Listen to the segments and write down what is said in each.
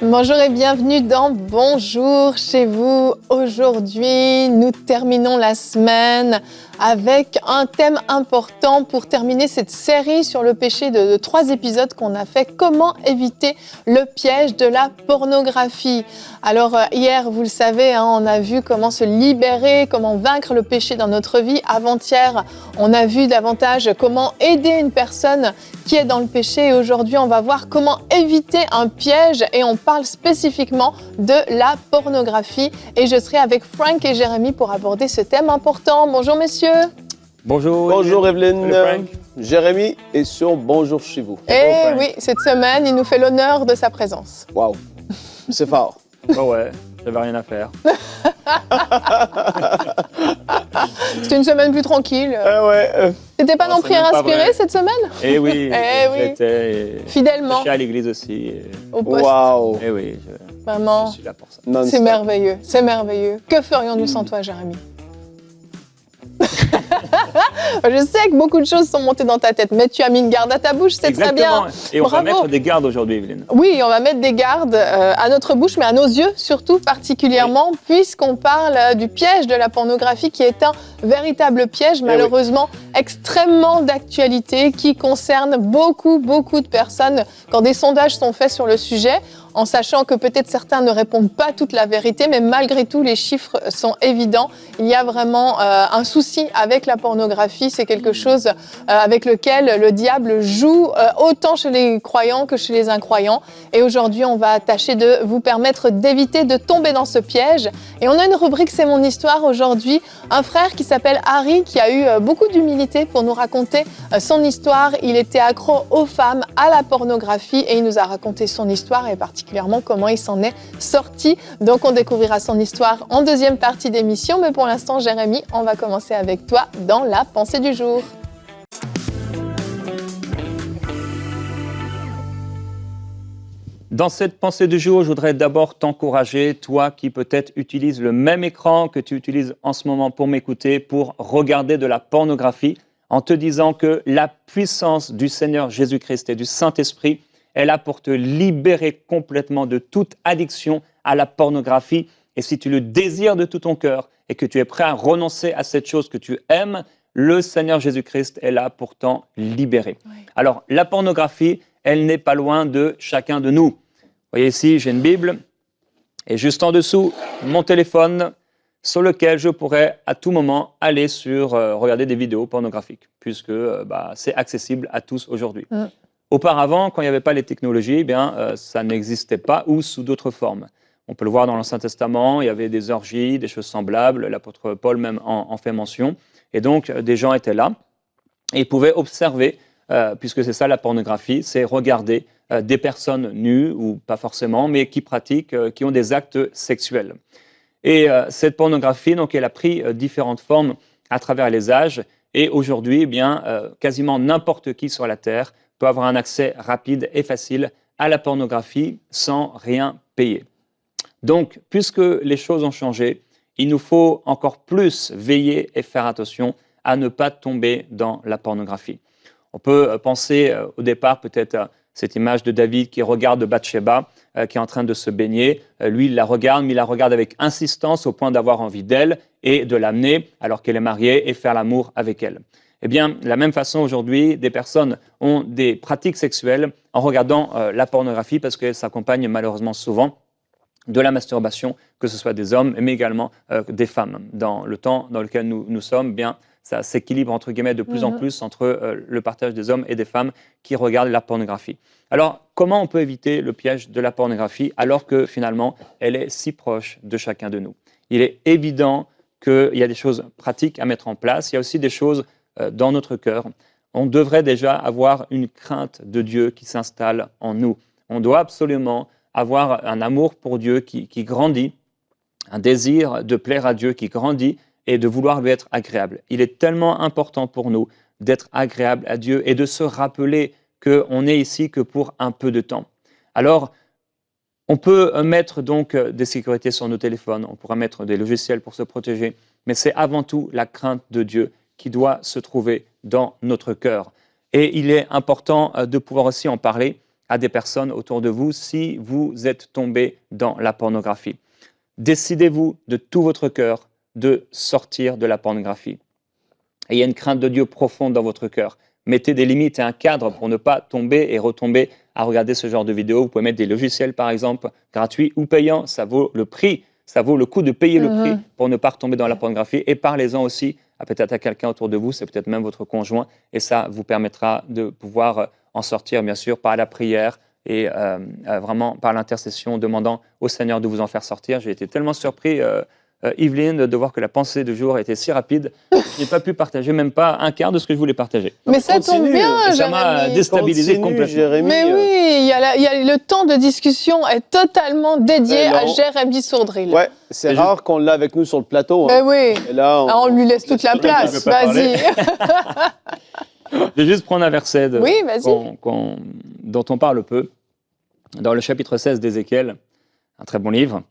Bonjour et bienvenue dans Bonjour chez vous. Aujourd'hui, nous terminons la semaine avec un thème important pour terminer cette série sur le péché de 3 épisodes qu'on a fait. Comment éviter le piège de la pornographie? Alors hier, vous le savez, on a vu comment se libérer, comment vaincre le péché dans notre vie. Avant-hier, on a vu davantage comment aider une personne qui est dans le péché. Et aujourd'hui, on va voir comment éviter un piège et on parle spécifiquement de la pornographie. Et je serai avec Frank et Jérémy pour aborder ce thème important. Bonjour messieurs. Bonjour. Bonjour Evelyne. Frank. Jérémy est sur Bonjour chez vous. Et oui, cette semaine, il nous fait l'honneur de sa présence. Waouh, c'est fort. Oh ouais, j'avais rien à faire. C'était une semaine plus tranquille. T'étais pas Non, non c'est plus même pas inspiré vrai. cette semaine? Eh oui, Eh oui. j'étais Fidèlement à l'église aussi. au poste. Waouh. Eh oui, Vraiment, je suis là pour ça. Non-stop. c'est merveilleux, c'est merveilleux. Que ferions-nous sans toi, Jérémy? Je sais que beaucoup de choses sont montées dans ta tête, mais tu as mis une garde à ta bouche, c'est très bien. Et on va Bravo. mettre des gardes aujourd'hui, Evelyne. Oui, on va mettre des gardes à notre bouche, mais à nos yeux surtout particulièrement, puisqu'on parle du piège de la pornographie qui est un véritable piège, malheureusement extrêmement d'actualité, qui concerne beaucoup de personnes. Quand des sondages sont faits sur le sujet, en sachant que peut-être certains ne répondent pas toute la vérité, mais malgré tout, les chiffres sont évidents. Il y a vraiment un souci avec la pornographie. C'est quelque chose avec lequel le diable joue autant chez les croyants que chez les incroyants. Et aujourd'hui, on va tâcher de vous permettre d'éviter de tomber dans ce piège. Et on a une rubrique « C'est mon histoire » aujourd'hui. Un frère qui s'appelle Harry, qui a eu beaucoup d'humilité pour nous raconter son histoire. Il était accro aux femmes, à la pornographie, et il nous a raconté son histoire et particulièrement comment il s'en est sorti. Donc on découvrira son histoire en deuxième partie d'émission, mais pour l'instant, Jérémy, on va commencer avec toi dans la pensée du jour. Dans cette pensée du jour, je voudrais d'abord t'encourager, toi qui peut-être utilises le même écran que tu utilises en ce moment pour m'écouter, pour regarder de la pornographie, en te disant que la puissance du Seigneur Jésus-Christ et du Saint-Esprit est là pour te libérer complètement de toute addiction à la pornographie. Et si tu le désires de tout ton cœur et que tu es prêt à renoncer à cette chose que tu aimes, le Seigneur Jésus-Christ est là pour t'en libérer. Oui. Alors, la pornographie, elle n'est pas loin de chacun de nous. Vous voyez ici, j'ai une Bible et juste en dessous, mon téléphone sur lequel je pourrais à tout moment aller sur regarder des vidéos pornographiques, puisque c'est accessible à tous aujourd'hui. Auparavant, quand il n'y avait pas les technologies, ça n'existait pas ou sous d'autres formes. On peut le voir dans l'Ancien Testament, il y avait des orgies, des choses semblables, l'apôtre Paul même en fait mention. Et donc, des gens étaient là et pouvaient observer, puisque c'est ça la pornographie, c'est regarder des personnes nues, ou pas forcément, mais qui pratiquent, qui ont des actes sexuels. Et cette pornographie, donc, elle a pris différentes formes à travers les âges. Et aujourd'hui, quasiment n'importe qui sur la Terre peut avoir un accès rapide et facile à la pornographie sans rien payer. Donc, puisque les choses ont changé, il nous faut encore plus veiller et faire attention à ne pas tomber dans la pornographie. On peut penser au départ peut-être à cette image de David qui regarde Bathsheba, qui est en train de se baigner. Lui, il la regarde, mais il la regarde avec insistance au point d'avoir envie d'elle et de l'amener alors qu'elle est mariée et faire l'amour avec elle. Eh bien, de la même façon, aujourd'hui, des personnes ont des pratiques sexuelles en regardant la pornographie parce qu'elle s'accompagne malheureusement souvent de la masturbation, que ce soit des hommes, mais également des femmes. Dans le temps dans lequel nous sommes, ça s'équilibre entre guillemets de plus en plus entre le partage des hommes et des femmes qui regardent la pornographie. Alors, comment on peut éviter le piège de la pornographie alors que finalement, elle est si proche de chacun de nous? Il est évident qu'il y a des choses pratiques à mettre en place. Il y a aussi des choses dans notre cœur. On devrait déjà avoir une crainte de Dieu qui s'installe en nous. On doit absolument avoir un amour pour Dieu qui grandit, un désir de plaire à Dieu qui grandit et de vouloir lui être agréable. Il est tellement important pour nous d'être agréable à Dieu et de se rappeler qu'on n'est ici que pour un peu de temps. Alors, on peut mettre donc des sécurités sur nos téléphones, on pourra mettre des logiciels pour se protéger, mais c'est avant tout la crainte de Dieu qui doit se trouver dans notre cœur. Et il est important de pouvoir aussi en parler à des personnes autour de vous si vous êtes tombé dans la pornographie. Décidez-vous de tout votre cœur de sortir de la pornographie. Et il y a une crainte de Dieu profonde dans votre cœur. Mettez des limites et un cadre pour ne pas tomber et retomber à regarder ce genre de vidéos. Vous pouvez mettre des logiciels, par exemple, gratuits ou payants. Ça vaut le prix, ça vaut le coup de payer le prix pour ne pas retomber dans la pornographie. Et parlez-en aussi peut-être à quelqu'un autour de vous, c'est peut-être même votre conjoint. Et ça vous permettra de pouvoir en sortir, bien sûr, par la prière et vraiment par l'intercession, demandant au Seigneur de vous en faire sortir. J'ai été tellement surpris, Yveline, de voir que la pensée du jour était si rapide. Je n'ai pas pu partager même pas un quart de ce que je voulais partager. Mais ça tombe bien, ça m'a déstabilisé complètement. Jérémy, mais oui, il y a le temps de discussion est totalement dédié à Jérémy Sourdril. Ouais, c'est rare qu'on l'a avec nous sur le plateau. Mais oui, et là, on lui laisse toute la place. Vas-y. Je vais juste prendre un verset oui, dont on parle peu, dans le chapitre 16 d'Ézéchiel, un très bon livre.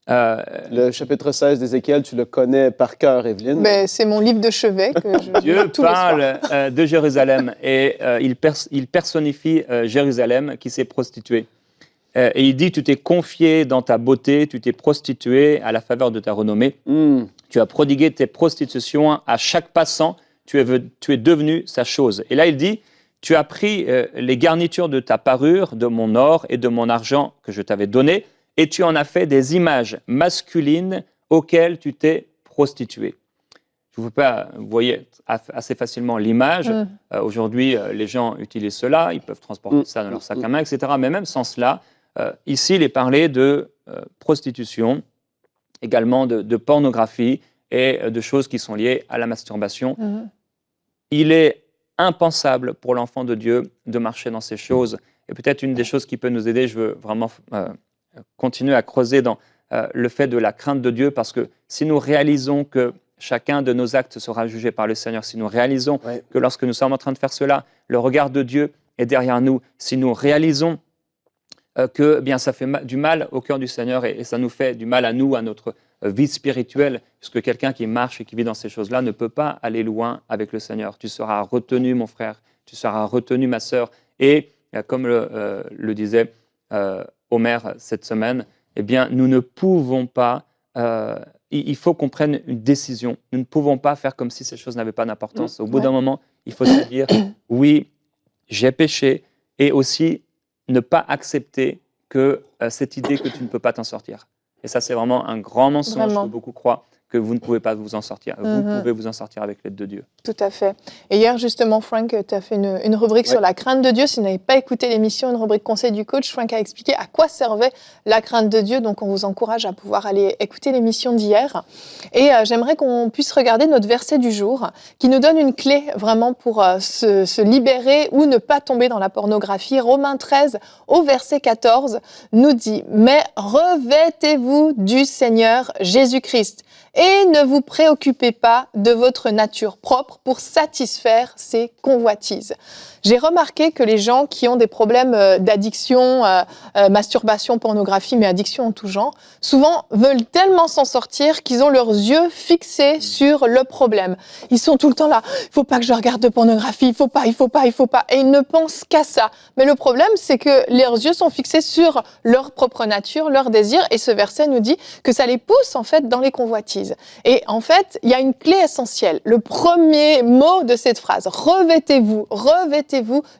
Le chapitre 16 d'Ézéchiel, tu le connais par cœur, Evelyne. Ben, c'est mon livre de chevet que je lis Dieu tous les soirs. parle de Jérusalem et il personnifie Jérusalem qui s'est prostituée. Et il dit, tu t'es confié dans ta beauté, tu t'es prostitué à la faveur de ta renommée. Tu as prodigué tes prostitutions à chaque passant, tu es devenu sa chose. Et là, il dit, tu as pris les garnitures de ta parure, de mon or et de mon argent que je t'avais donné, et tu en as fait des images masculines auxquelles tu t'es prostitué. Je vous voyez assez facilement l'image. Aujourd'hui, les gens utilisent cela, ils peuvent transporter ça dans leur sac à main, etc. Mais même sans cela, ici, il est parlé de prostitution, également de pornographie et de choses qui sont liées à la masturbation. Il est impensable pour l'enfant de Dieu de marcher dans ces choses. Et peut-être une des choses qui peut nous aider, je veux vraiment continuer à creuser dans le fait de la crainte de Dieu, parce que si nous réalisons que chacun de nos actes sera jugé par le Seigneur, si nous réalisons que lorsque nous sommes en train de faire cela, le regard de Dieu est derrière nous, si nous réalisons que bien, ça fait du mal au cœur du Seigneur et ça nous fait du mal à nous, à notre vie spirituelle, puisque quelqu'un qui marche et qui vit dans ces choses-là ne peut pas aller loin avec le Seigneur. Tu seras retenu, mon frère, tu seras retenu, ma sœur. Et comme le disait Omer cette semaine, eh bien, nous ne pouvons pas, il faut qu'on prenne une décision. Nous ne pouvons pas faire comme si ces choses n'avaient pas d'importance. Au bout d'un moment, il faut se dire, oui, j'ai péché, et aussi ne pas accepter que cette idée que tu ne peux pas t'en sortir. Et ça, c'est vraiment un grand mensonge que beaucoup croient, que vous ne pouvez pas vous en sortir. Vous pouvez vous en sortir avec l'aide de Dieu. Tout à fait. Et hier, justement, Frank, tu as fait une rubrique sur la crainte de Dieu. Si vous n'avez pas écouté l'émission, une rubrique Conseil du coach, Frank a expliqué à quoi servait la crainte de Dieu. Donc, on vous encourage à pouvoir aller écouter l'émission d'hier. Et j'aimerais qu'on puisse regarder notre verset du jour, qui nous donne une clé vraiment pour se libérer ou ne pas tomber dans la pornographie. Romains 13, au verset 14, nous dit « Mais revêtez-vous du Seigneur Jésus-Christ ». Et ne vous préoccupez pas de votre nature propre pour satisfaire ses convoitises. J'ai remarqué que les gens qui ont des problèmes d'addiction, masturbation, pornographie, mais addiction en tout genre, souvent veulent tellement s'en sortir qu'ils ont leurs yeux fixés sur le problème. Ils sont tout le temps là, il faut pas que je regarde de pornographie, il faut pas. Et ils ne pensent qu'à ça. Mais le problème, c'est que leurs yeux sont fixés sur leur propre nature, leurs désirs, et ce verset nous dit que ça les pousse en fait dans les convoitises. Et en fait, il y a une clé essentielle. Le premier mot de cette phrase, revêtez-vous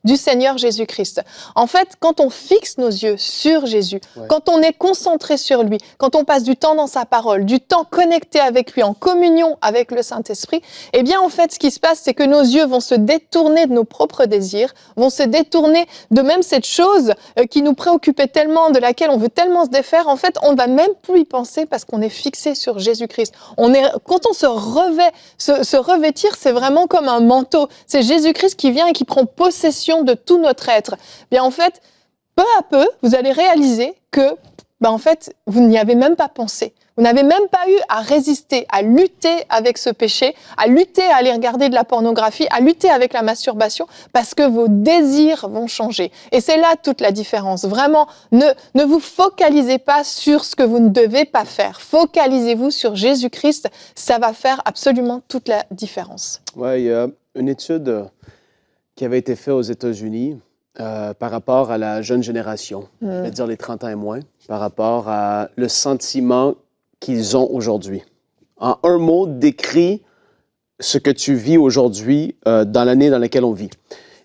du Seigneur Jésus-Christ. En fait, quand on fixe nos yeux sur Jésus, quand on est concentré sur lui, quand on passe du temps dans sa parole, du temps connecté avec lui, en communion avec le Saint-Esprit, eh bien, en fait, ce qui se passe, c'est que nos yeux vont se détourner de nos propres désirs, vont se détourner de même cette chose qui nous préoccupait tellement, de laquelle on veut tellement se défaire. En fait, on ne va même plus y penser parce qu'on est fixé sur Jésus-Christ. Quand on se revêt, se revêtir, c'est vraiment comme un manteau. C'est Jésus-Christ qui vient et qui prend possession de tout notre être. Bien, en fait, peu à peu, vous allez réaliser que, en fait, vous n'y avez même pas pensé. Vous n'avez même pas eu à résister, à lutter avec ce péché, à lutter à aller regarder de la pornographie, à lutter avec la masturbation, parce que vos désirs vont changer. Et c'est là toute la différence. Vraiment, ne vous focalisez pas sur ce que vous ne devez pas faire. Focalisez-vous sur Jésus-Christ. Ça va faire absolument toute la différence. Oui, il y a une étude qui avait été faite aux États-Unis par rapport à la jeune génération, je vais dire les 30 ans et moins, par rapport à le sentiment qu'ils ont aujourd'hui. En un mot, décrit ce que tu vis aujourd'hui dans l'année dans laquelle on vit.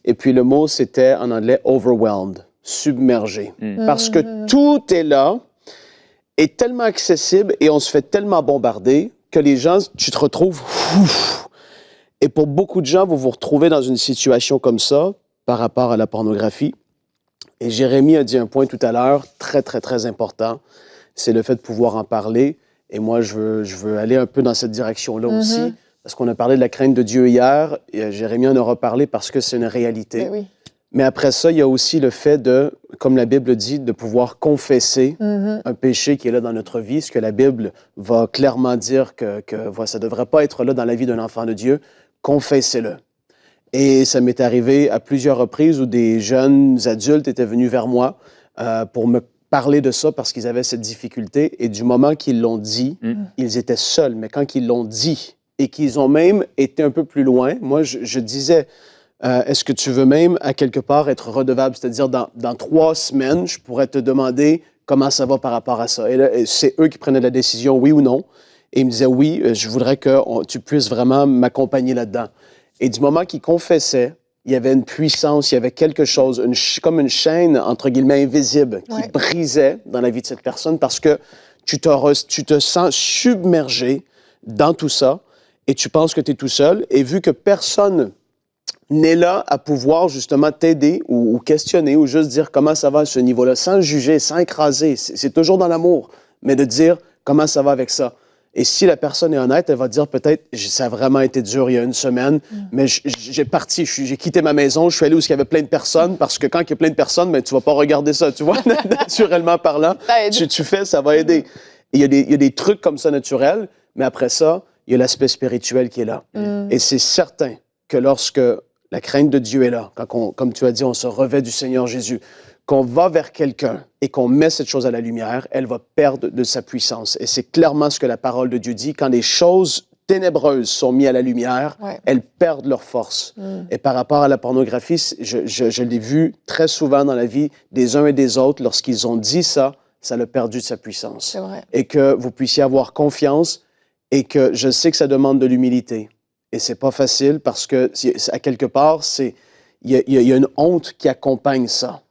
Et puis le mot, c'était en anglais « overwhelmed », submergé. Parce que tout est là, est tellement accessible et on se fait tellement bombarder que les gens, tu te retrouves... Et pour beaucoup de gens, vous vous retrouvez dans une situation comme ça par rapport à la pornographie. Et Jérémie a dit un point tout à l'heure, très, très, très important, c'est le fait de pouvoir en parler. Et moi, je veux aller un peu dans cette direction-là aussi, parce qu'on a parlé de la crainte de Dieu hier, et Jérémie en aura parlé parce que c'est une réalité. Mais oui. Mais après ça, il y a aussi le fait de, comme la Bible dit, de pouvoir confesser un péché qui est là dans notre vie, ce que la Bible va clairement dire que ça ne devrait pas être là dans la vie d'un enfant de Dieu. Confessez-le. Et ça m'est arrivé à plusieurs reprises où des jeunes adultes étaient venus vers moi pour me parler de ça parce qu'ils avaient cette difficulté. Et du moment qu'ils l'ont dit, ils étaient seuls. Mais quand ils l'ont dit et qu'ils ont même été un peu plus loin, moi, je disais, est-ce que tu veux même, à quelque part, être redevable? C'est-à-dire, dans 3 semaines, je pourrais te demander comment ça va par rapport à ça. Et là, c'est eux qui prenaient la décision, oui ou non. Et il me disait, oui, je voudrais que tu puisses vraiment m'accompagner là-dedans. Et du moment qu'il confessait, il y avait une puissance, il y avait quelque chose, comme une chaîne, entre guillemets, invisible, qui brisait dans la vie de cette personne parce que tu te sens submergé dans tout ça et tu penses que tu es tout seul. Et vu que personne n'est là à pouvoir justement t'aider ou questionner ou juste dire comment ça va à ce niveau-là, sans juger, sans écraser, c'est toujours dans l'amour, mais de dire comment ça va avec ça. Et si la personne est honnête, elle va dire peut-être, ça a vraiment été dur il y a 1 semaine, mais j'ai quitté ma maison, je suis allé où il y avait plein de personnes, parce que quand il y a plein de personnes, ben, tu ne vas pas regarder ça, tu vois, naturellement parlant. Tu fais, ça va aider. Et il y a des trucs comme ça naturels, mais après ça, il y a l'aspect spirituel qui est là. Et c'est certain que lorsque la crainte de Dieu est là, quand comme tu as dit, on se revêt du Seigneur Jésus, qu'on va vers quelqu'un et qu'on met cette chose à la lumière, elle va perdre de sa puissance. Et c'est clairement ce que la parole de Dieu dit. Quand les choses ténébreuses sont mises à la lumière, elles perdent leur force. Et par rapport à la pornographie, je l'ai vu très souvent dans la vie des uns et des autres, lorsqu'ils ont dit ça, ça a perdu de sa puissance. C'est vrai. Et que vous puissiez avoir confiance et que je sais que ça demande de l'humilité. Et c'est pas facile parce que, à quelque part, il y a une honte qui accompagne ça.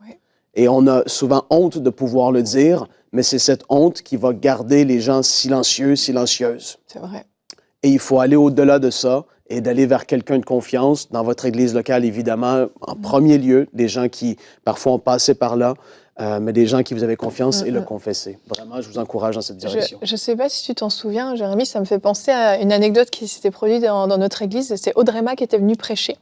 Et on a souvent honte de pouvoir le dire, mais c'est cette honte qui va garder les gens silencieux, silencieuses. C'est vrai. Et il faut aller au-delà de ça et d'aller vers quelqu'un de confiance, dans votre église locale, évidemment, en premier lieu, des gens qui, parfois, ont passé par là, mais des gens qui vous avez confiance et le confesser. Vraiment, je vous encourage dans cette direction. Je ne sais pas si tu t'en souviens, Jérémie, ça me fait penser à une anecdote qui s'était produite dans notre église. C'est Audrey Ma qui était venue prêcher.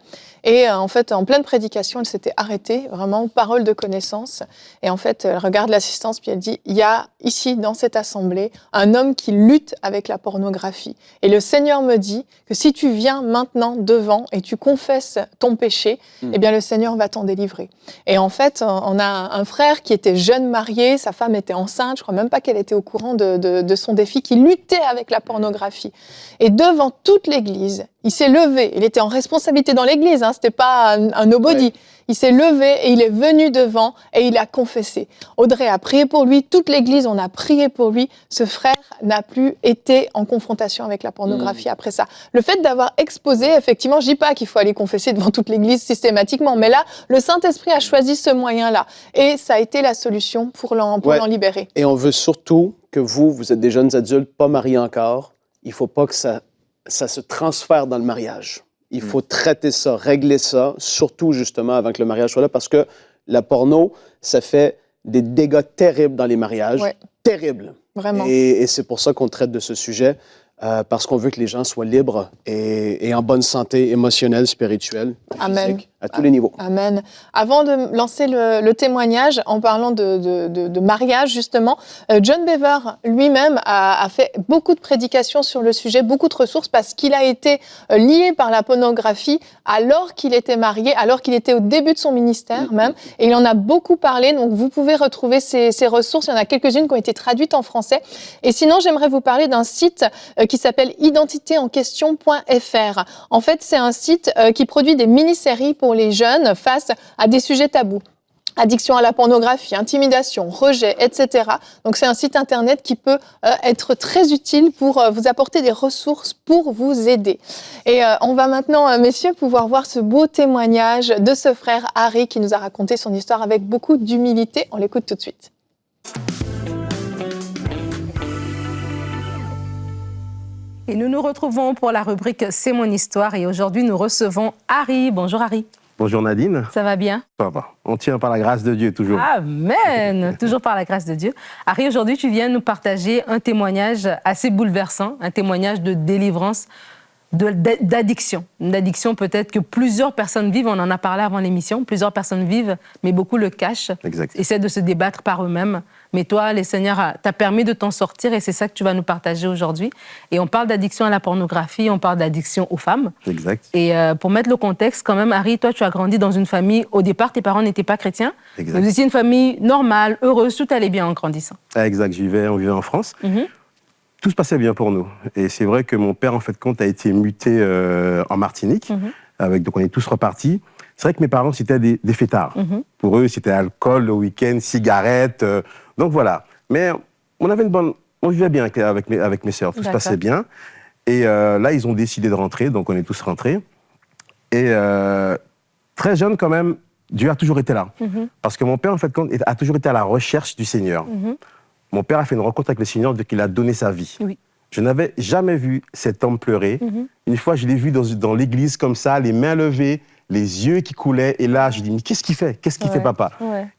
Et en fait, en pleine prédication, elle s'était arrêtée, vraiment, parole de connaissance. Et en fait, elle regarde l'assistance, puis elle dit, il y a ici, dans cette assemblée, un homme qui lutte avec la pornographie. Et le Seigneur me dit que si tu viens maintenant devant et tu confesses ton péché, eh bien, le Seigneur va t'en délivrer. Et en fait, on a un frère qui était jeune marié, sa femme était enceinte, je crois même pas qu'elle était au courant de son défi, qui luttait avec la pornographie. Et devant toute l'église, il s'est levé, il était en responsabilité dans l'église, c'était pas un nobody. Il s'est levé et il est venu devant et il a confessé. Audrey a prié pour lui, toute l'église, on a prié pour lui. Ce frère n'a plus été en confrontation avec la pornographie après ça. Le fait d'avoir exposé, effectivement, je dis pas qu'il faut aller confesser devant toute l'église systématiquement, mais là, le Saint-Esprit a choisi ce moyen-là et ça a été la solution pour l'en libérer. Et on veut surtout que vous êtes des jeunes adultes, pas mariés encore. Il faut pas que ça se transfère dans le mariage. Il faut traiter ça, régler ça, surtout justement avant que le mariage soit là, parce que la porno, ça fait des dégâts terribles dans les mariages. Terribles. Vraiment. Et c'est pour ça qu'on traite de ce sujet. parce qu'on veut que les gens soient libres et en bonne santé émotionnelle, spirituelle, Amen. physique, à tous les niveaux. Amen. Avant de lancer le témoignage, en parlant de mariage, justement, John Bever lui-même a fait beaucoup de prédications sur le sujet, beaucoup de ressources, parce qu'il a été lié par la pornographie alors qu'il était marié, alors qu'il était au début de son ministère même, et il en a beaucoup parlé, donc vous pouvez retrouver ces ressources, il y en a quelques-unes qui ont été traduites en français. Et sinon, j'aimerais vous parler d'un site qui s'appelle identitéenquestion.fr. En fait, c'est un site qui produit des mini-séries pour les jeunes face à des sujets tabous. Addiction à la pornographie, intimidation, rejet, etc. Donc c'est un site internet qui peut être très utile pour vous apporter des ressources pour vous aider. Et on va maintenant, messieurs, pouvoir voir ce beau témoignage de ce frère Harry qui nous a raconté son histoire avec beaucoup d'humilité. On l'écoute tout de suite. Et nous nous retrouvons pour la rubrique C'est mon histoire et aujourd'hui nous recevons Harry. Bonjour Harry. Bonjour Nadine. Ça va bien? Ça va. On tient par la grâce de Dieu toujours. Amen. Toujours par la grâce de Dieu. Harry, aujourd'hui tu viens nous partager un témoignage assez bouleversant, un témoignage de délivrance, d'addiction. Une addiction peut-être que plusieurs personnes vivent, on en a parlé avant l'émission, plusieurs personnes vivent, mais beaucoup le cachent, Exact. essaient de se débattre par eux-mêmes. Mais toi, le Seigneur t'a permis de t'en sortir et c'est ça que tu vas nous partager aujourd'hui. Et on parle d'addiction à la pornographie, on parle d'addiction aux femmes. Exact. Et pour mettre le contexte, quand même, Harry, toi, tu as grandi dans une famille, au départ, tes parents n'étaient pas chrétiens. Exact. Vous étiez une famille normale, heureuse, tout allait bien en grandissant. Exact. On vivait en France. Tout se passait bien pour nous. Et c'est vrai que mon père, en fait, compte, a été muté en Martinique. Donc on est tous repartis. C'est vrai que mes parents, c'était des fêtards. Pour eux, c'était alcool le week-end, cigarettes. Donc voilà. Mais on vivait bien avec mes sœurs. Tout se passait bien. Et là, ils ont décidé de rentrer. Donc on est tous rentrés. Et très jeune, quand même, Dieu a toujours été là. Parce que mon père, en fait, a toujours été à la recherche du Seigneur. Mon père a fait une rencontre avec le Seigneur dès qu'il a donné sa vie. Oui. Je n'avais jamais vu cet homme pleurer. Une fois, je l'ai vu dans l'église comme ça, les mains levées, les yeux qui coulaient. Et là, je lui ai dit, mais qu'est-ce qu'il fait? Qu'est-ce qu'il fait, papa?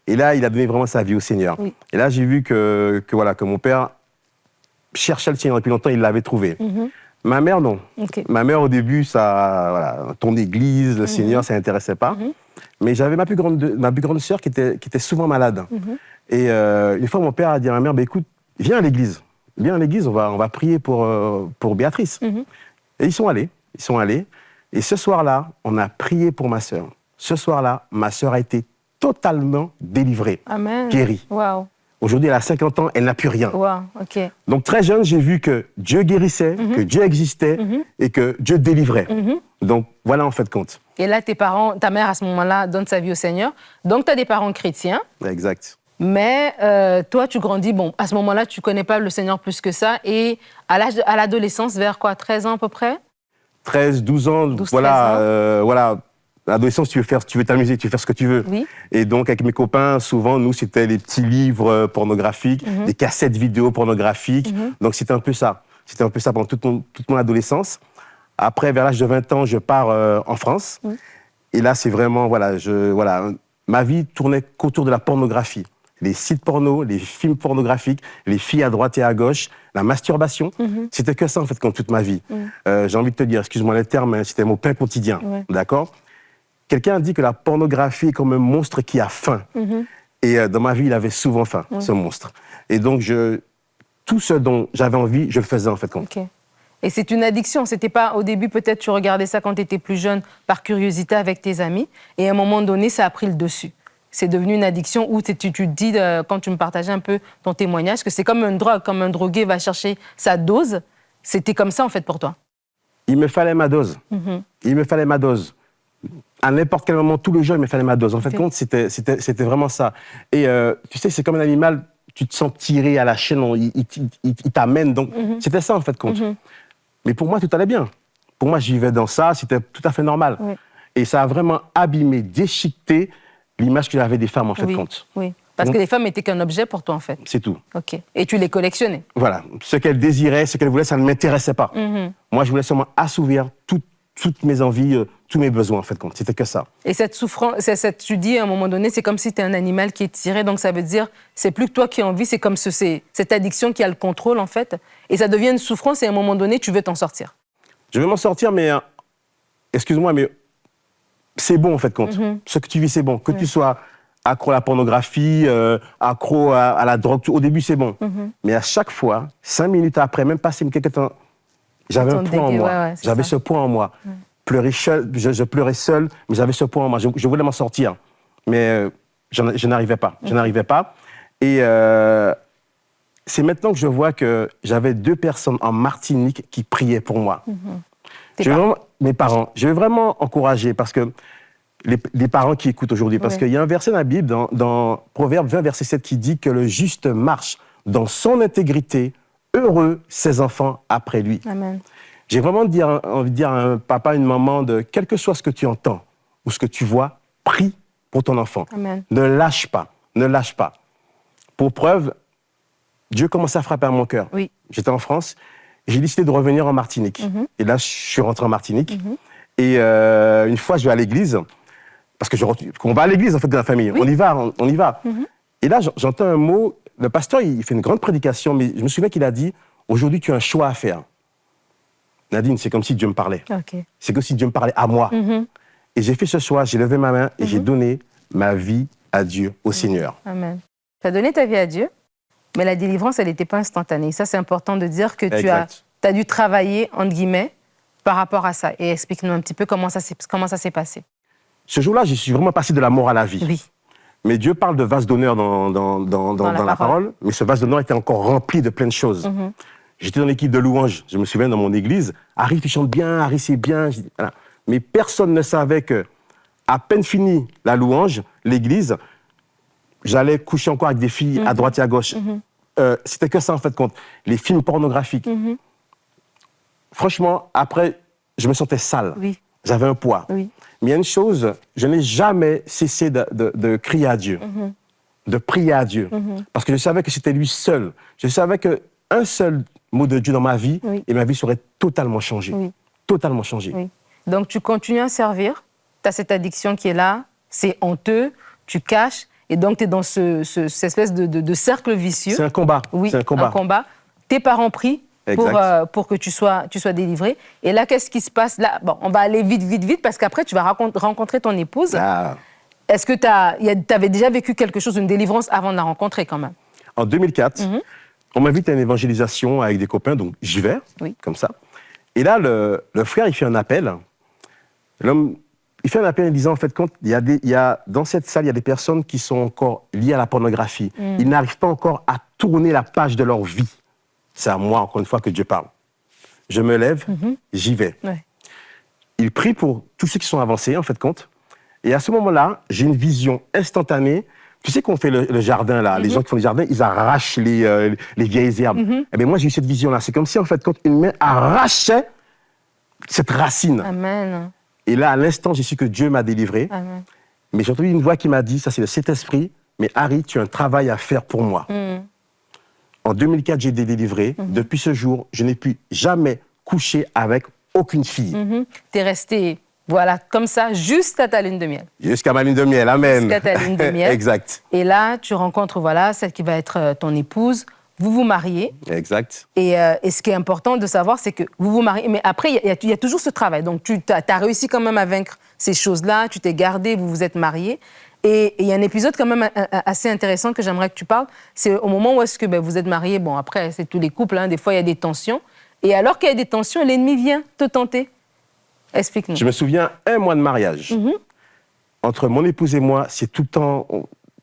Et là, il a donné vraiment sa vie au Seigneur. Oui. Et là, j'ai vu que mon père cherchait le Seigneur depuis longtemps, il l'avait trouvé. Ma mère, non. Ma mère, au début, ton église, le Seigneur, ça n'intéressait pas. Mais j'avais ma plus grande sœur qui était souvent malade. Et une fois, mon père a dit à ma mère, écoute, viens à l'église. Viens à l'église, on va prier pour Béatrice. Et ils sont allés. Et ce soir-là, on a prié pour ma sœur. Ce soir-là, ma sœur a été totalement délivrée, Amen. guérie. Wow. Aujourd'hui, elle a 50 ans, elle n'a plus rien. Wow. OK. Donc très jeune, j'ai vu que Dieu guérissait, que Dieu existait et que Dieu délivrait. Donc voilà en fait compte. Et là, ta mère à ce moment-là donne sa vie au Seigneur. Donc tu as des parents chrétiens. Exact. Mais toi, tu grandis, à ce moment-là, tu ne connais pas le Seigneur plus que ça. Et à l'adolescence, vers quoi, 13 ans à peu près? 13, 12 ans, 12, voilà. L'adolescence, tu veux t'amuser, tu veux faire ce que tu veux. Oui. Et donc, avec mes copains, souvent, nous, c'était les petits livres pornographiques, des cassettes vidéo pornographiques. Donc, c'était un peu ça. C'était un peu ça pendant toute mon adolescence. Après, vers l'âge de 20 ans, je pars en France. Et là, c'est vraiment, ma vie tournait qu'autour de la pornographie. Les sites porno, les films pornographiques, les filles à droite et à gauche, la masturbation. C'était que ça, en fait, comme toute ma vie. J'ai envie de te dire, excuse-moi le terme, mais c'était mon pain quotidien. D'accord? Quelqu'un a dit que la pornographie est comme un monstre qui a faim. Et dans ma vie, il avait souvent faim, ce monstre. Et donc, tout ce dont j'avais envie, je le faisais, en fait, compte. Okay. Et c'est une addiction. C'était pas, au début, peut-être, tu regardais ça quand tu étais plus jeune, par curiosité avec tes amis. Et à un moment donné, ça a pris le dessus. C'est devenu une addiction où tu te dis, quand tu me partageais un peu ton témoignage, que c'est comme une drogue, comme un drogué va chercher sa dose. C'était comme ça, en fait, pour toi. Il me fallait ma dose. Il me fallait ma dose. À n'importe quel moment, tout le jour, il me fallait ma dose. En fait, compte, c'était vraiment ça. Et tu sais, c'est comme un animal, tu te sens tiré à la chaîne, il t'amène. Donc, c'était ça, en fait, compte. Mais pour moi, tout allait bien. Pour moi, je vivais dans ça, c'était tout à fait normal. Et ça a vraiment abîmé, déchiqueté l'image que j'avais des femmes, en fait, compte. Oui, parce que les femmes étaient qu'un objet pour toi, en fait. C'est tout. OK. Et tu les collectionnais. Voilà. Ce qu'elles désiraient, ce qu'elles voulaient, ça ne m'intéressait pas. Moi, je voulais seulement assouvir toutes mes envies, tous mes besoins, en fait, compte. C'était que ça. Et cette souffrance, tu dis, à un moment donné, c'est comme si tu es un animal qui est tiré, donc ça veut dire, c'est plus que toi qui as envie, c'est comme cette addiction qui a le contrôle, en fait. Et ça devient une souffrance et à un moment donné, tu veux t'en sortir. Je vais m'en sortir, mais excuse-moi, mais c'est bon en fait, compte. Ce que tu vis, c'est bon. Que tu sois accro à la pornographie, accro à la drogue, au début, c'est bon. Mais à chaque fois, 5 minutes après, même passé quelques temps, j'avais un poids en moi. J'avais ce poids en moi. Pleurer seul, je pleurais seul, mais j'avais ce poids en moi. Je voulais m'en sortir, mais je n'arrivais pas. Je n'arrivais pas. Et c'est maintenant que je vois que j'avais 2 personnes en Martinique qui priaient pour moi. Mes parents. Je vais vraiment encourager, parce que les parents qui écoutent aujourd'hui, parce qu'il y a un verset dans la Bible, dans Proverbe 20, verset 7, qui dit que le juste marche dans son intégrité, heureux ses enfants après lui. Amen. J'ai vraiment envie de dire à un papa, une maman, de quel que soit ce que tu entends ou ce que tu vois, prie pour ton enfant. Amen. Ne lâche pas, ne lâche pas. Pour preuve, Dieu commençait à frapper à mon cœur. Oui. J'étais en France, j'ai décidé de revenir en Martinique. Et là, je suis rentré en Martinique. Et une fois, je vais à l'église, parce qu'on va à l'église, en fait, de la famille. Oui. On y va. Et là, j'entends un mot, le pasteur, il fait une grande prédication, mais je me souviens qu'il a dit, aujourd'hui, tu as un choix à faire. Nadine, c'est comme si Dieu me parlait. Okay. C'est comme si Dieu me parlait à moi. Et j'ai fait ce choix, j'ai levé ma main et j'ai donné ma vie à Dieu, au Seigneur. Amen. Tu as donné ta vie à Dieu, mais la délivrance, elle n'était pas instantanée. Ça, c'est important de dire que tu as dû travailler, entre guillemets, par rapport à ça. Et explique-nous un petit peu comment ça s'est passé. Ce jour-là, je suis vraiment passé de la mort à la vie. Oui. Mais Dieu parle de vase d'honneur dans la parole, mais ce vase d'honneur était encore rempli de plein de choses. J'étais dans l'équipe de louanges, je me souviens, dans mon église. Harry, tu chantes bien, Harry, c'est bien. Voilà. Mais personne ne savait que, à peine fini la louange, l'église, j'allais coucher encore avec des filles à droite et à gauche. C'était que ça, en fait, compte. Les films pornographiques. Franchement, après, je me sentais sale. Oui. J'avais un poids. Oui. Mais il y a une chose, je n'ai jamais cessé de crier à Dieu, de prier à Dieu. Parce que je savais que c'était lui seul. Je savais qu'un seul mot de Dieu dans ma vie, et ma vie serait totalement changée. Totalement changée. Oui. Donc, tu continues à servir, tu as cette addiction qui est là, c'est honteux, tu caches, et donc tu es dans cette espèce de cercle vicieux. C'est un combat. Oui, c'est un combat. Tes parents prient pour que tu sois délivré. Et là, qu'est-ce qui se passe là? Bon, on va aller vite, parce qu'après, tu vas rencontrer ton épouse. Ah. Est-ce que tu avais déjà vécu quelque chose, une délivrance, avant de la rencontrer quand même? En 2004, on m'invite à une évangélisation avec des copains, donc j'y vais, comme ça. Et là, le frère, il fait un appel. L'homme, il fait un appel en disant, en fait, dans cette salle, il y a des personnes qui sont encore liées à la pornographie. Ils n'arrivent pas encore à tourner la page de leur vie. C'est à moi, encore une fois, que Dieu parle. Je me lève, j'y vais. Ouais. Il prie pour tous ceux qui sont avancés, en fait, compte. Et à ce moment-là, j'ai une vision instantanée. Tu sais qu'on fait le jardin, là, les gens qui font le jardin, ils arrachent les vieilles herbes. Eh bien, moi, j'ai eu cette vision-là. C'est comme si, en fait, quand une main arrachait cette racine. Amen. Et là, à l'instant, j'ai su que Dieu m'a délivré. Amen. Mais j'ai entendu une voix qui m'a dit, ça c'est le Saint-Esprit, mais Harry, tu as un travail à faire pour moi. En 2004, j'ai été délivré. Depuis ce jour, je n'ai plus jamais couché avec aucune fille. Tu es resté, voilà, comme ça, juste à ta lune de miel. Jusqu'à ma lune de miel, amen. Jusqu'à ta lune de miel. Exact. Et là, tu rencontres, voilà, celle qui va être ton épouse. Vous vous mariez. Exact. Et ce qui est important de savoir, c'est que vous vous mariez. Mais après, il y a toujours ce travail. Donc, tu as réussi quand même à vaincre ces choses-là. Tu t'es gardé, vous vous êtes mariés. Et il y a un épisode quand même assez intéressant que j'aimerais que tu parles. C'est au moment où est-ce que vous êtes mariés. Bon, après, c'est tous les couples. Hein, des fois, il y a des tensions. Et alors qu'il y a des tensions, l'ennemi vient te tenter. Explique-nous. Je me souviens, 1 mois de mariage. Entre mon épouse et moi, c'est tout le temps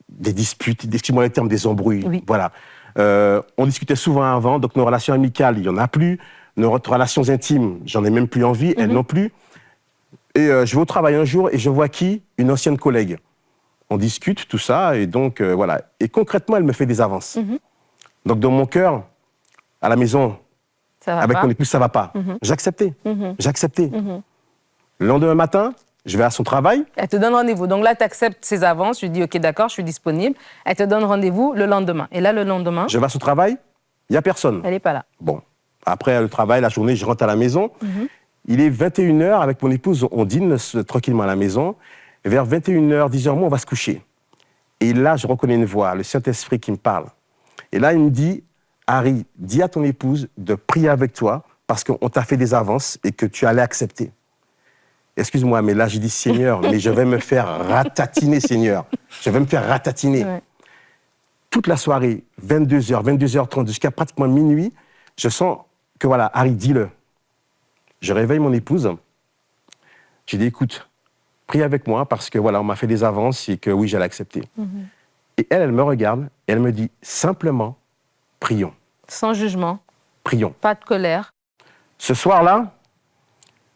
des disputes, excuse-moi le terme, des embrouilles. Oui. Voilà. On discutait souvent avant, donc nos relations amicales, il n'y en a plus. Nos relations intimes, j'en ai même plus envie, elles non plus. Et je vais au travail un jour et je vois qui? Une ancienne collègue. On discute, tout ça, et donc voilà. Et concrètement, elle me fait des avances. Donc dans mon cœur, à la maison, avec mon épouse, ça ne va pas. J'acceptais. J'acceptais. Le lendemain matin, je vais à son travail. Elle te donne rendez-vous. Donc là, tu acceptes ses avances, tu dis « Ok, d'accord, je suis disponible ». Elle te donne rendez-vous le lendemain. Et là, le lendemain... Je vais à son travail, il n'y a personne. Elle n'est pas là. Bon. Après le travail, la journée, je rentre à la maison. Il est 21h, avec mon épouse, on dîne tranquillement à la maison. Et vers 21h, 10h, on va se coucher. Et là, je reconnais une voix, le Saint-Esprit qui me parle. Et là, il me dit, Harry, dis à ton épouse de prier avec toi parce qu'on t'a fait des avances et que tu allais accepter. Excuse-moi, mais là, j'ai dit, Seigneur, mais je vais me faire ratatiner, Seigneur. Je vais me faire ratatiner. Ouais. Toute la soirée, 22h, 22h30, jusqu'à pratiquement minuit, je sens que, voilà, Harry, dis-le. Je réveille mon épouse. Je dis, écoute, prie avec moi parce que, voilà, on m'a fait des avances et que, oui, j'allais accepter. Et elle me regarde et elle me dit, simplement, prions. Sans jugement. Prions. Pas de colère. Ce soir-là,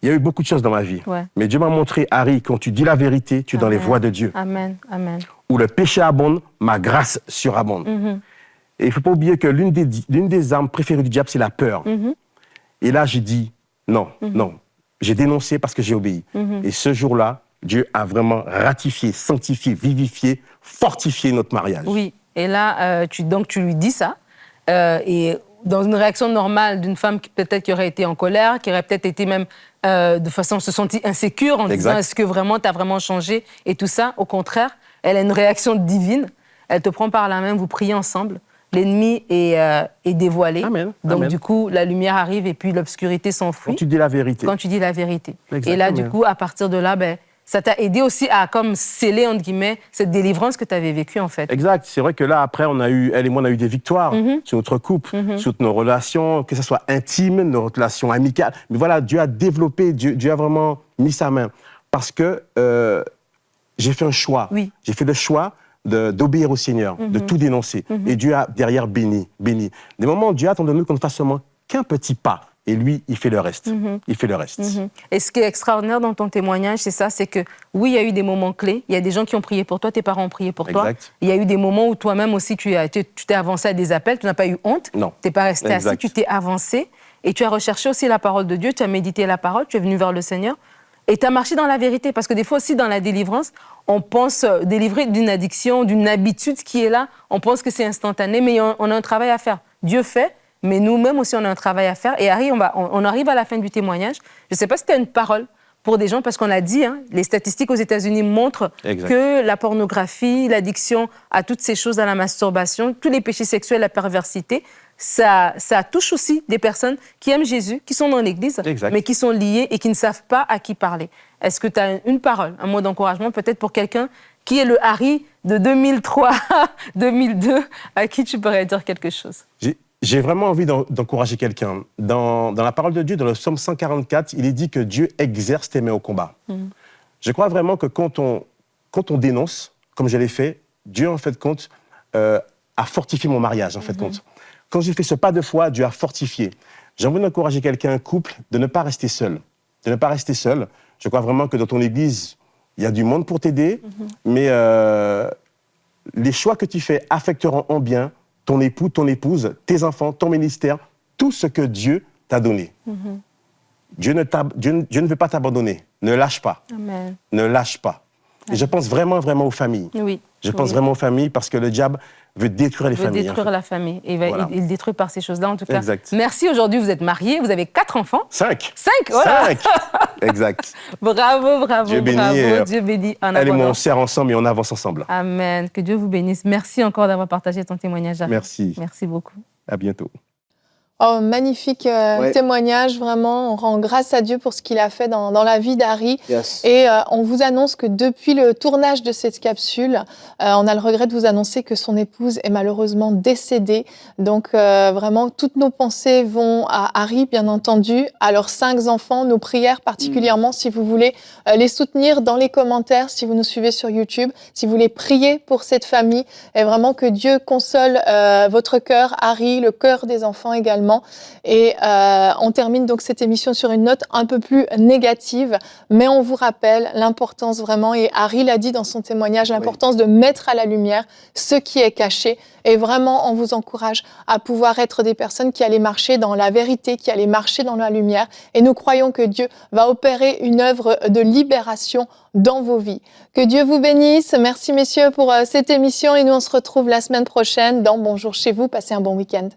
il y a eu beaucoup de choses dans ma vie. Ouais. Mais Dieu m'a montré, Harry, quand tu dis la vérité, tu es dans les voies de Dieu. Amen, amen. Où le péché abonde, ma grâce surabonde. Et il ne faut pas oublier que l'une des armes préférées du diable, c'est la peur. Et là, j'ai dit, non, non. J'ai dénoncé parce que j'ai obéi. Et ce jour-là, Dieu a vraiment ratifié, sanctifié, vivifié, fortifié notre mariage. Oui, et là, donc tu lui dis ça. Et dans une réaction normale d'une femme qui peut-être qui aurait été en colère, qui aurait peut-être été même de façon se sentir insécure en disant est-ce que vraiment tu as vraiment changé et tout ça. Au contraire, elle a une réaction divine. Elle te prend par la main, vous priez ensemble. L'ennemi est dévoilé. Amen. Donc Amen. Du coup, la lumière arrive et puis l'obscurité s'enfuit. Quand tu dis la vérité. Quand tu dis la vérité. Exactement. Et là, du coup, à partir de là, ça t'a aidé aussi à comme sceller, entre guillemets, cette délivrance que tu avais vécue, en fait. Exact. C'est vrai que là, après, elle et moi, on a eu des victoires sur notre couple, sur nos relations, que ce soit intimes, nos relations amicales. Mais voilà, Dieu a développé, Dieu a vraiment mis sa main. Parce que j'ai fait un choix. Oui. J'ai fait le choix d'obéir au Seigneur, de tout dénoncer. Et Dieu a derrière béni. Des moments où Dieu attend de nous qu'on ne fasse seulement qu'un petit pas. Et lui, il fait le reste. Il fait le reste. Et ce qui est extraordinaire dans ton témoignage, c'est ça, c'est que oui, il y a eu des moments clés. Il y a des gens qui ont prié pour toi, tes parents ont prié pour toi. Il y a eu des moments où toi-même aussi, tu t'es avancé à des appels, tu n'as pas eu honte. Non. Tu n'es pas resté assis, tu t'es avancé. Et tu as recherché aussi la parole de Dieu, tu as médité la parole, tu es venu vers le Seigneur. Et tu as marché dans la vérité. Parce que des fois aussi, dans la délivrance, on pense délivrer d'une addiction, d'une habitude qui est là. On pense que c'est instantané, mais on a un travail à faire. Dieu fait. Mais nous-mêmes aussi, on a un travail à faire. Et Harry, on arrive à la fin du témoignage. Je ne sais pas si tu as une parole pour des gens, parce qu'on l'a dit, les statistiques aux États-Unis montrent que la pornographie, l'addiction à toutes ces choses, à la masturbation, tous les péchés sexuels, la perversité, ça touche aussi des personnes qui aiment Jésus, qui sont dans l'Église, mais qui sont liées et qui ne savent pas à qui parler. Est-ce que tu as une parole, un mot d'encouragement, peut-être pour quelqu'un qui est le Harry de 2003-2002, à qui tu pourrais dire quelque chose? J'ai vraiment envie d'encourager quelqu'un. Dans la parole de Dieu, dans le psaume 144, il est dit que Dieu exerce tes mains au combat. Je crois vraiment que quand on dénonce, comme je l'ai fait, Dieu, en fait de compte, a fortifié mon mariage, en fait de compte. Quand j'ai fait ce pas de foi, Dieu a fortifié. J'ai envie d'encourager quelqu'un, un couple, de ne pas rester seul. De ne pas rester seul. Je crois vraiment que dans ton église, il y a du monde pour t'aider, mais les choix que tu fais affecteront en bien ton époux, ton épouse, tes enfants, ton ministère, tout ce que Dieu t'a donné. Dieu ne veut pas t'abandonner. Ne lâche pas. Amen. Ne lâche pas. Et je pense vraiment, vraiment aux familles. Oui. Je pense vraiment aux familles parce que le diable veut détruire les familles. Veut détruire la famille. Et voilà. il détruit par ces choses-là, en tout cas. Exact. Merci. Aujourd'hui, vous êtes mariés. Vous avez 4 enfants. 5. 5, voilà. 5. Exact. Bravo, bravo, Dieu bénit, bravo. Dieu bénit. Elle et moi, on sert ensemble et on avance ensemble. Amen. Que Dieu vous bénisse. Merci encore d'avoir partagé ton témoignage. Merci. Merci beaucoup. À bientôt. Oh, magnifique témoignage, vraiment. On rend grâce à Dieu pour ce qu'il a fait dans la vie d'Harry. Yes. Et on vous annonce que depuis le tournage de cette capsule, on a le regret de vous annoncer que son épouse est malheureusement décédée. Donc vraiment, toutes nos pensées vont à Harry, bien entendu, à leurs 5 enfants, nos prières particulièrement, si vous voulez les soutenir dans les commentaires, si vous nous suivez sur YouTube, si vous voulez prier pour cette famille, et vraiment que Dieu console votre cœur, Harry, le cœur des enfants également. Et on termine donc cette émission sur une note un peu plus négative, mais on vous rappelle l'importance vraiment, et Harry l'a dit dans son témoignage, l'importance de mettre à la lumière ce qui est caché. Et vraiment, on vous encourage à pouvoir être des personnes qui allaient marcher dans la vérité, qui allaient marcher dans la lumière. Et nous croyons que Dieu va opérer une œuvre de libération dans vos vies. Que Dieu vous bénisse. Merci messieurs pour cette émission et nous on se retrouve la semaine prochaine dans Bonjour chez vous. Passez un bon week-end.